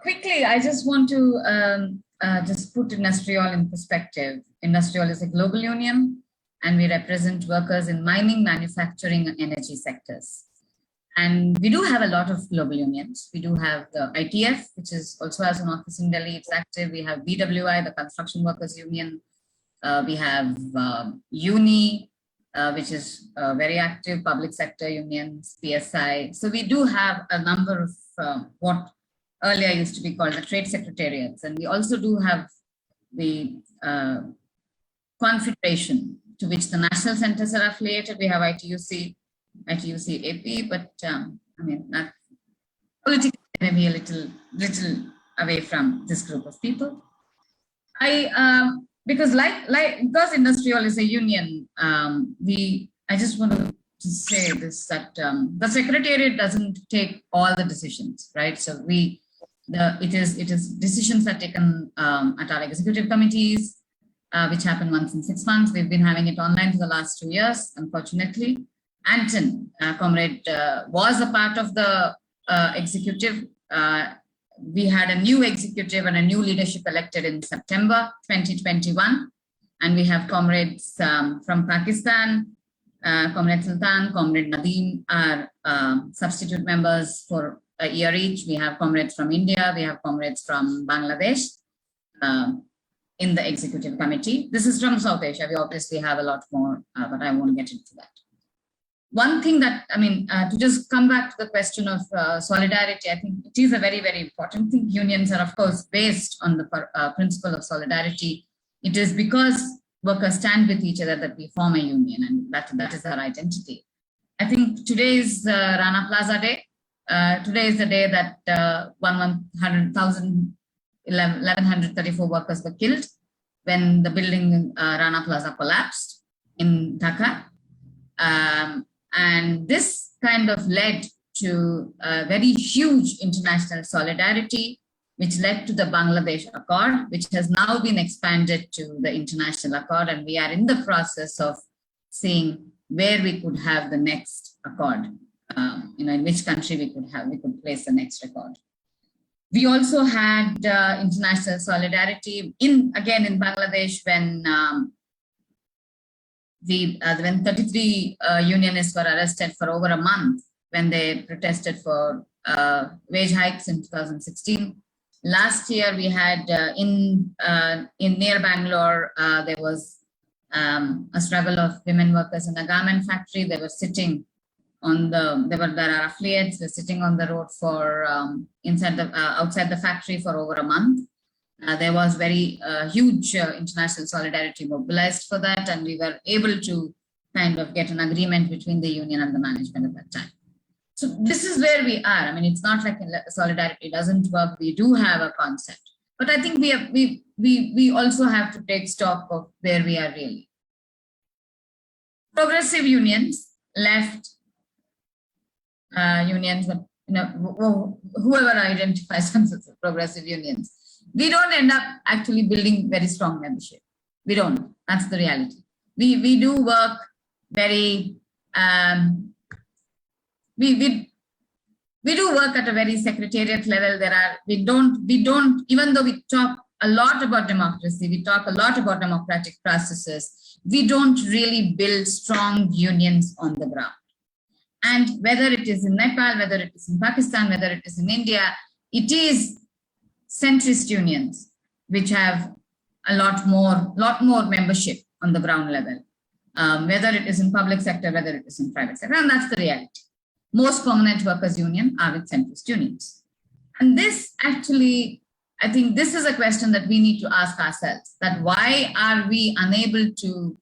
Quickly, I just want to just put IndustriALL in perspective. IndustriALL is a global union, and we represent workers in mining, manufacturing, and energy sectors. And we do have a lot of global unions. We do have the ITF, which is also has an office in Delhi. It's active. We have BWI, the Construction Workers Union. We have UNI, which is very active, public sector unions, PSI. So we do have a number of what earlier used to be called the trade secretariats. And we also do have the confederation to which the national centers are affiliated. We have ITUC AP, but I mean, not politically maybe a little away from this group of people. Because IndustriALL is a union, I just want to say this, that the secretariat doesn't take all the decisions, right? So it is decisions that are taken at our executive committees, which happen once in 6 months. We've been having it online for the last 2 years, unfortunately. Anton, comrade, was a part of the executive. We had a new executive and a new leadership elected in September 2021. And we have comrades from Pakistan, Comrade Sultan, Comrade Nadeem are substitute members for a year each. We have comrades from India, we have comrades from Bangladesh in the executive committee. This is from Southasia. We obviously have a lot more, but I won't get into that. One thing that, I mean, to just come back to the question of solidarity, I think it is a very, very important thing. Unions are, of course, based on the principle of solidarity. It is because workers stand with each other that we form a union, and that is our identity. I think today is Rana Plaza Day. Today is the day that 1,134 workers were killed when the building Rana Plaza collapsed in Dhaka. And this kind of led to a very huge international solidarity, which led to the Bangladesh Accord, which has now been expanded to the International Accord. And we are in the process of seeing where we could have the next accord, in which country we could place the next accord. We also had international solidarity again in Bangladesh when 33 unionists were arrested for over a month when they protested for wage hikes in 2016. Last year we had in near Bangalore, there was a struggle of women workers in a garment factory. They were sitting on there are affiliates, were sitting on the road for outside the factory for over a month. There was very huge international solidarity mobilized for that, and we were able to kind of get an agreement between the union and the management at that time. So this is where we are. I mean, it's not like solidarity doesn't work. We do have a concept, but I think we also have to take stock of where we are really. Progressive unions, left unions, but whoever identifies themselves as progressive unions, we don't end up actually building very strong membership. We don't. That's the reality. We do work very. We do work at a very secretariat level. We don't. Even though we talk a lot about democracy, we talk a lot about democratic processes, we don't really build strong unions on the ground. And whether it is in Nepal, whether it is in Pakistan, whether it is in India, it is centrist unions which have a lot more membership on the ground level, whether it is in public sector, whether it is in private sector, and that's the reality. Most permanent workers union are with centrist unions. And this actually, I think this is a question that we need to ask ourselves, that why are we unable to,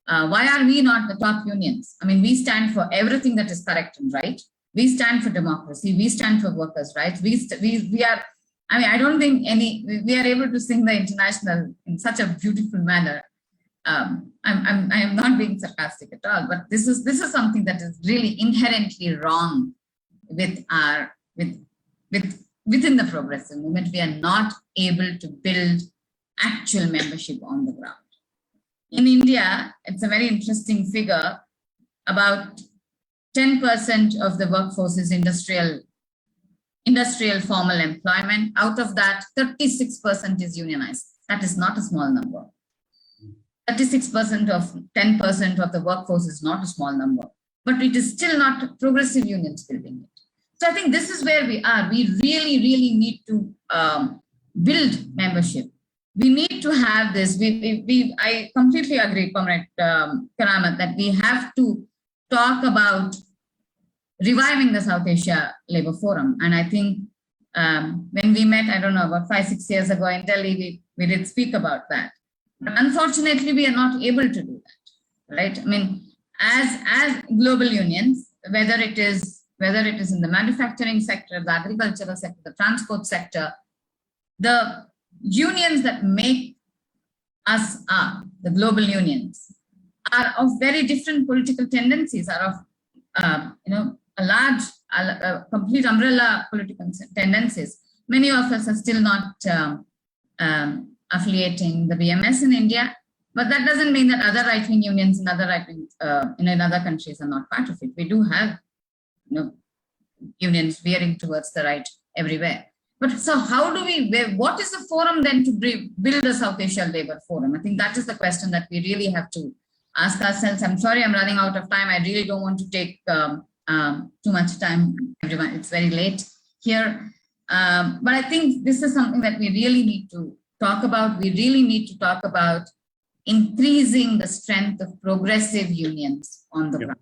why are we not the top unions? I mean, we stand for everything that is correct and right. We stand for democracy. We stand for workers' rights. We are, I mean, I don't think we are able to sing the international in such a beautiful manner. I am not being sarcastic at all, but this is something that is really inherently wrong with within the progressive movement. We are not able to build actual membership on the ground. In India, it's a very interesting figure. About 10% of the workforce is industrial industrial formal employment. Out of that, 36% is unionized. That is not a small number. 36% of 10% of the workforce is not a small number, but it is still not progressive unions building it. So I think this is where we are. We really, really need to build membership. We need to have this. I completely agree, Comrade Karamat, that we have to talk about reviving the South Asia Labour Forum. And I think when we met, I don't know, about 5-6 years ago in Delhi, we did speak about that. But unfortunately, we are not able to do that, right? I mean, as global unions, whether it is in the manufacturing sector, the agricultural sector, the transport sector, the unions that make us up, the global unions, are of very different political tendencies, are of a complete umbrella political tendencies. Many of us are still not affiliating the BMS in India, but that doesn't mean that other right-wing unions in other in other countries are not part of it. We do have unions veering towards the right everywhere. But so how do what is the forum then to build a South Asia Labour Forum? I think that is the question that we really have to ask ourselves. I'm sorry, I'm running out of time. I really don't want to take too much time, everyone. It's very late here. But I think this is something that we really need to talk about. We really need to talk about increasing the strength of progressive unions on the ground.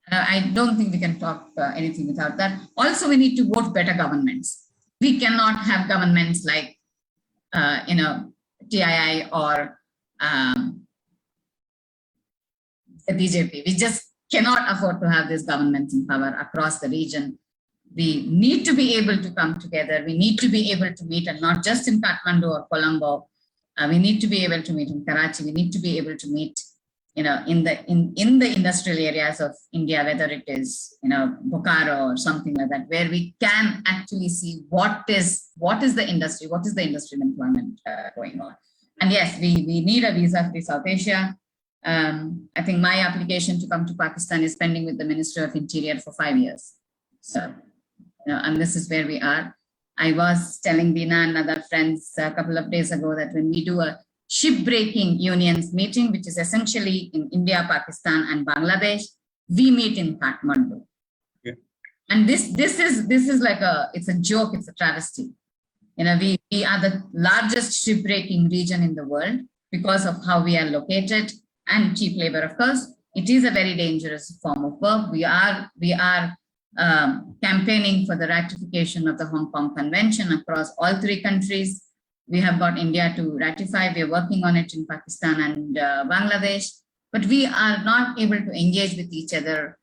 I don't think we can talk anything without that. Also, we need to vote better governments. We cannot have governments like, TII or the BJP. We just cannot afford to have these governments in power across the region. We need to be able to come together. We need to be able to meet, and not just in Kathmandu or Colombo. We need to be able to meet in Karachi. We need to be able to meet, in the industrial areas of India, whether it is, Bokaro or something like that, where we can actually see what is the industry, what is the industrial employment going on. And yes, we need a visa for South Asia. I think my application to come to Pakistan is pending with the Ministry of Interior for 5 years. So, and this is where we are. I was telling Dina and other friends a couple of days ago that when we do a shipbreaking unions meeting, which is essentially in India, Pakistan, and Bangladesh, we meet in Kathmandu. Yeah. And this is like it's a joke, it's a travesty. We are the largest shipbreaking region in the world because of how we are located and cheap labor, of course. It is a very dangerous form of work. We are campaigning for the ratification of the Hong Kong Convention across all 3 countries. We have got India to ratify. We are working on it in Pakistan and Bangladesh, but we are not able to engage with each other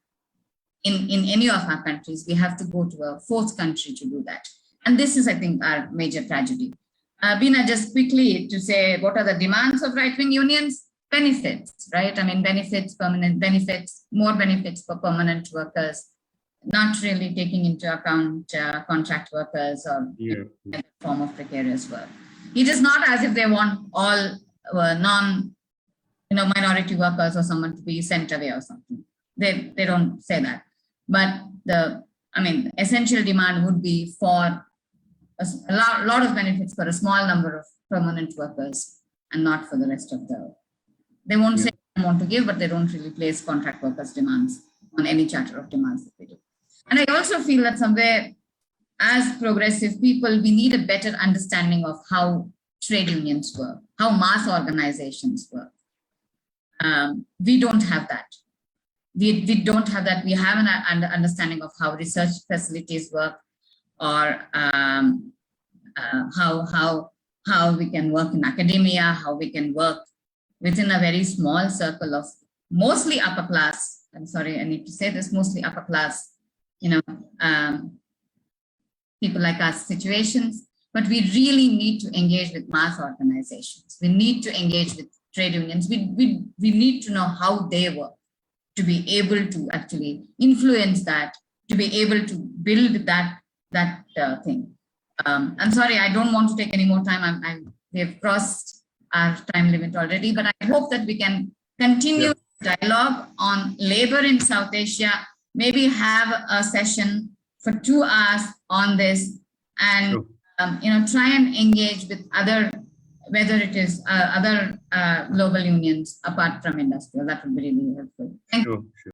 in any of our countries. We have to go to a 4th country to do that. And this is, I think, our major tragedy. Bina, just quickly to say, what are the demands of right-wing unions? Benefits, right? I mean, benefits, permanent benefits, more benefits for permanent workers, not really taking into account contract workers or any form of precarious work. It is not as if they want all minority workers or someone to be sent away or something. They don't say that. But the essential demand would be for a lot of benefits for a small number of permanent workers and not for the rest of the. They won't say they want to give, but they don't really place contract workers' demands on any charter of demands that they do. And I also feel that somewhere, as progressive people, we need a better understanding of how trade unions work, how mass organizations work. We don't have that. We don't have that. We have an understanding of how research facilities work, or how we can work in academia, how we can work within a very small circle of mostly upper class. I'm sorry, I need to say this, mostly upper class, people like us situations, but we really need to engage with mass organizations. We need to engage with trade unions. We need to know how they work to be able to actually influence that, to be able to build that thing. I'm sorry, I don't want to take any more time. We have crossed our time limit already, but I hope that we can continue dialogue on labor in South Asia, maybe have a session for 2 hours on this, and Sure. try and engage with other, whether it is other global unions apart from industrial. That would be really helpful. Thank you. Sure.